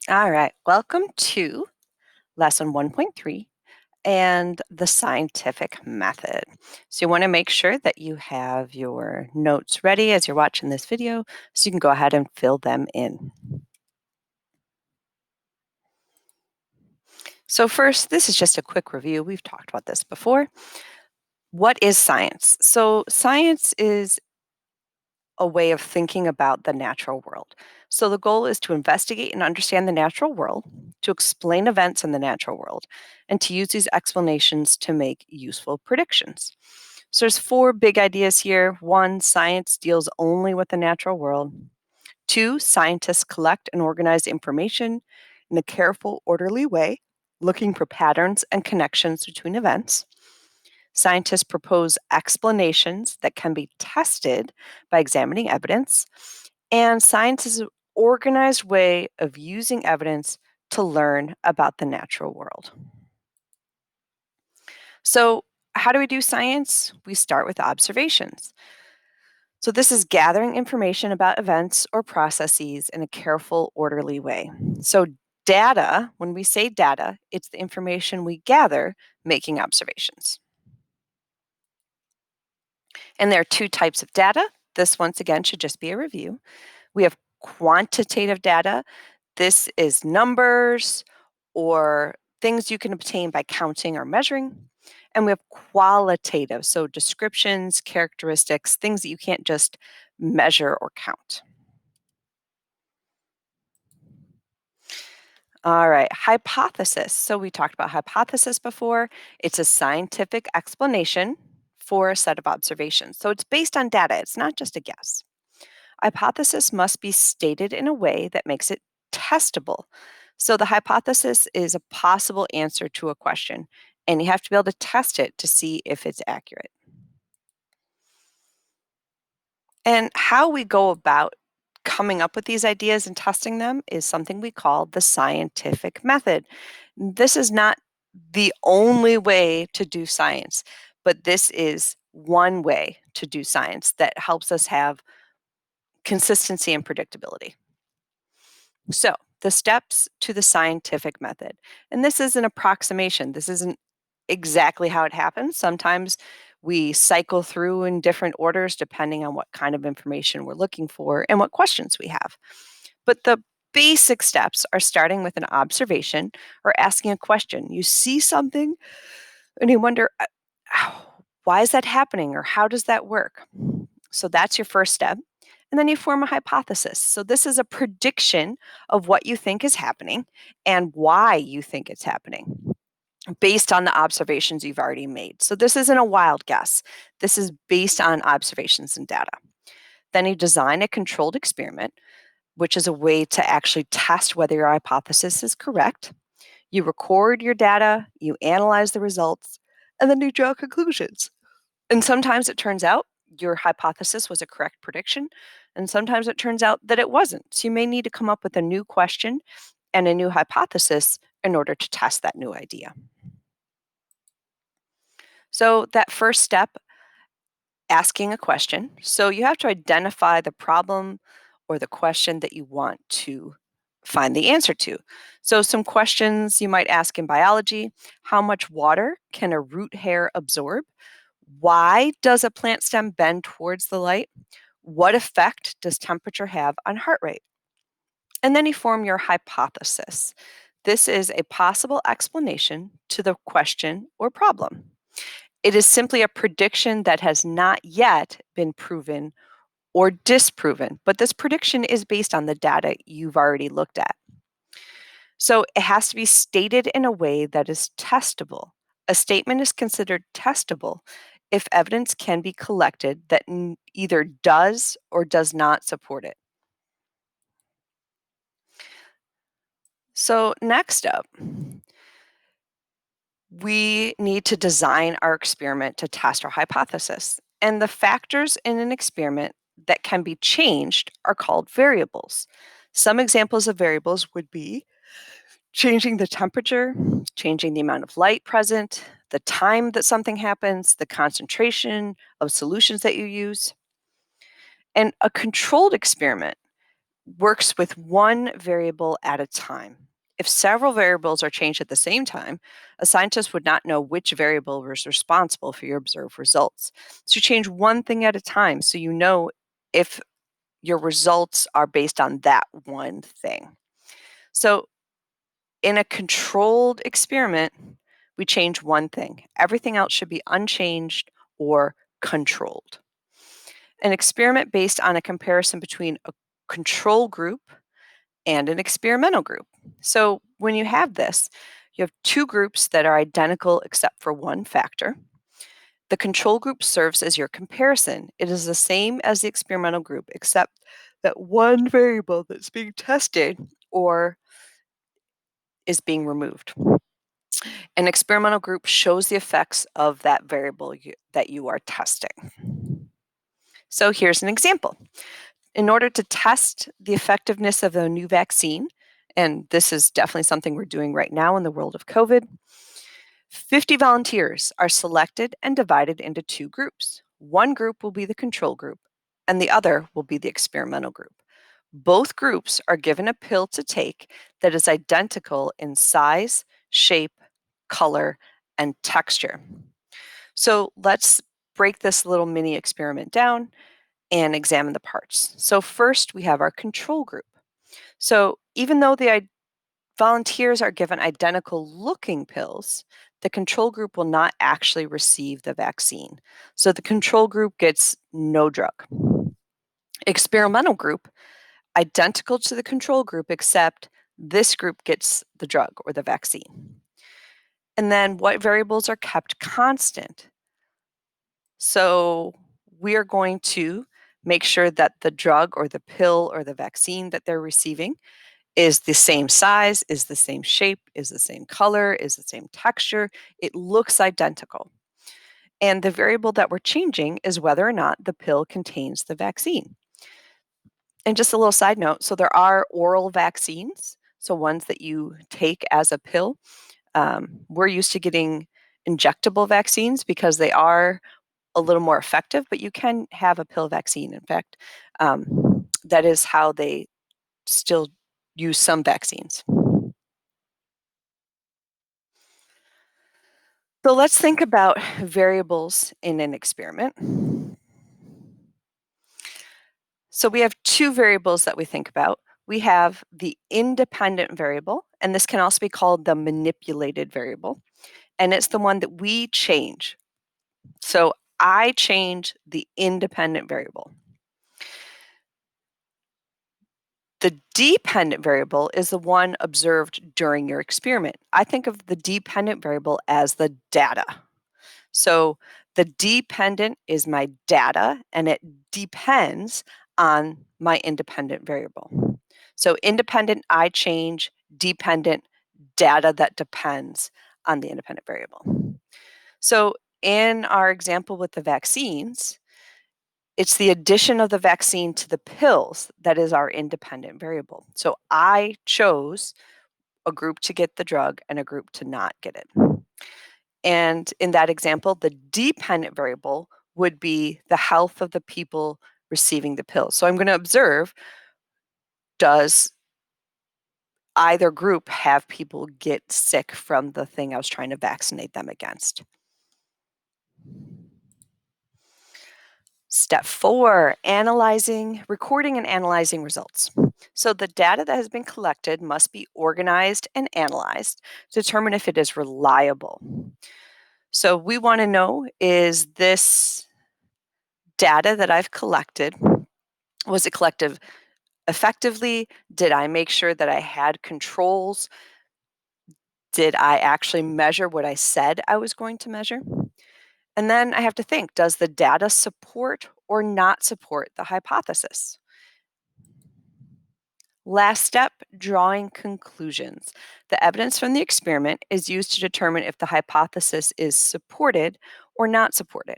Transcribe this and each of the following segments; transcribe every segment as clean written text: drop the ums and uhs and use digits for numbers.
All right, welcome to lesson 1.3 and the scientific method. So you want to make sure that you have your notes ready as you're watching this video so you can go ahead and fill them in. So first, this is just a quick review. We've talked about this before. What is science? So science is a way of thinking about the natural world. So the goal is to investigate and understand the natural world, to explain events in the natural world, and to use these explanations to make useful predictions. So there's four big ideas here. One, science deals only with the natural world. Two, scientists collect and organize information in a careful, orderly way, looking for patterns and connections between events. Scientists propose explanations that can be tested by examining evidence. And science is an organized way of using evidence to learn about the natural world. So, how do we do science? We start with observations. So, this is gathering information about events or processes in a careful, orderly way. So, data, when we say data, it's the information we gather making observations. And there are two types of data. This, once again, should just be a review. We have quantitative data. This is numbers or things you can obtain by counting or measuring. And we have qualitative, so descriptions, characteristics, things that you can't just measure or count. All right, hypothesis. So we talked about hypothesis before. It's a scientific explanation for a set of observations. So it's based on data, it's not just a guess. Hypothesis must be stated in a way that makes it testable. So the hypothesis is a possible answer to a question, and you have to be able to test it to see if it's accurate. And how we go about coming up with these ideas and testing them is something we call the scientific method. This is not the only way to do science, but this is one way to do science that helps us have consistency and predictability. So, the steps to the scientific method. And this is an approximation. This isn't exactly how it happens. Sometimes we cycle through in different orders depending on what kind of information we're looking for and what questions we have. But the basic steps are starting with an observation or asking a question. You see something and you wonder, why is that happening or how does that work? So that's your first step. And then you form a hypothesis. So this is a prediction of what you think is happening and why you think it's happening based on the observations you've already made. So this isn't a wild guess. This is based on observations and data. Then you design a controlled experiment, which is a way to actually test whether your hypothesis is correct. You record your data, you analyze the results, and then you draw conclusions. And sometimes it turns out your hypothesis was a correct prediction, and sometimes it turns out that it wasn't. So you may need to come up with a new question and a new hypothesis in order to test that new idea. So that first step, asking a question. So you have to identify the problem or the question that you want to find the answer to. So some questions you might ask in biology: how much water can a root hair absorb? Why does a plant stem bend towards the light? What effect does temperature have on heart rate? And then you form your hypothesis. This is a possible explanation to the question or problem. It is simply a prediction that has not yet been proven or disproven, but this prediction is based on the data you've already looked at. So it has to be stated in a way that is testable. A statement is considered testable if evidence can be collected that either does or does not support it. So, next up, we need to design our experiment to test our hypothesis. And the factors in an experiment that can be changed are called variables. Some examples of variables would be changing the temperature, changing the amount of light present, the time that something happens, the concentration of solutions that you use. And a controlled experiment works with one variable at a time. If several variables are changed at the same time, a scientist would not know which variable was responsible for your observed results. So you change one thing at a time so you know if your results are based on that one thing. So in a controlled experiment, we change one thing. Everything else should be unchanged or controlled. An experiment based on a comparison between a control group and an experimental group. So when you have this, you have two groups that are identical except for one factor. The control group serves as your comparison. It is the same as the experimental group, except that one variable that's being tested or is being removed. An experimental group shows the effects of that variable that you are testing. So here's an example. In order to test the effectiveness of a new vaccine, and this is definitely something we're doing right now in the world of COVID, 50 volunteers are selected and divided into two groups. One group will be the control group, and the other will be the experimental group. Both groups are given a pill to take that is identical in size, shape, color, and texture. So let's break this little mini experiment down and examine the parts. So first we have our control group. So even though the volunteers are given identical looking pills, the control group will not actually receive the vaccine. So the control group gets no drug. Experimental group, identical to the control group, except this group gets the drug or the vaccine. And then what variables are kept constant? So we are going to make sure that the drug or the pill or the vaccine that they're receiving is the same size, is the same shape, is the same color, is the same texture. It looks identical. And the variable that we're changing is whether or not the pill contains the vaccine. And just a little side note, so there are oral vaccines, so ones that you take as a pill. We're used to getting injectable vaccines because they are a little more effective, but you can have a pill vaccine. In fact, that is how they still use some vaccines. So let's think about variables in an experiment. So we have two variables that we think about. We have the independent variable, and this can also be called the manipulated variable, and it's the one that we change. So I change the independent variable. The dependent variable is the one observed during your experiment. I think of the dependent variable as the data. So the dependent is my data, and it depends on my independent variable. So independent, I change, dependent, data that depends on the independent variable. So in our example with the vaccines, it's the addition of the vaccine to the pills that is our independent variable. So I chose a group to get the drug and a group to not get it. And in that example, the dependent variable would be the health of the people receiving the pill. So I'm going to observe, does either group have people get sick from the thing I was trying to vaccinate them against? Step 4, recording and analyzing results. So the data that has been collected must be organized and analyzed to determine if it is reliable. So we want to know, is this data that I've collected, was it collected effectively? Did I make sure that I had controls? Did I actually measure what I said I was going to measure? And then I have to think, does the data support or not support the hypothesis? Last step, drawing conclusions. The evidence from the experiment is used to determine if the hypothesis is supported or not supported.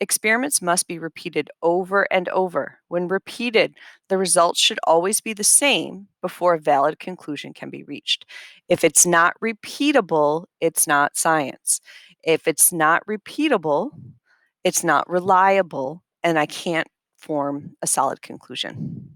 Experiments must be repeated over and over. When repeated, the results should always be the same before a valid conclusion can be reached. If it's not repeatable, it's not science. If it's not repeatable, it's not reliable, and I can't form a solid conclusion.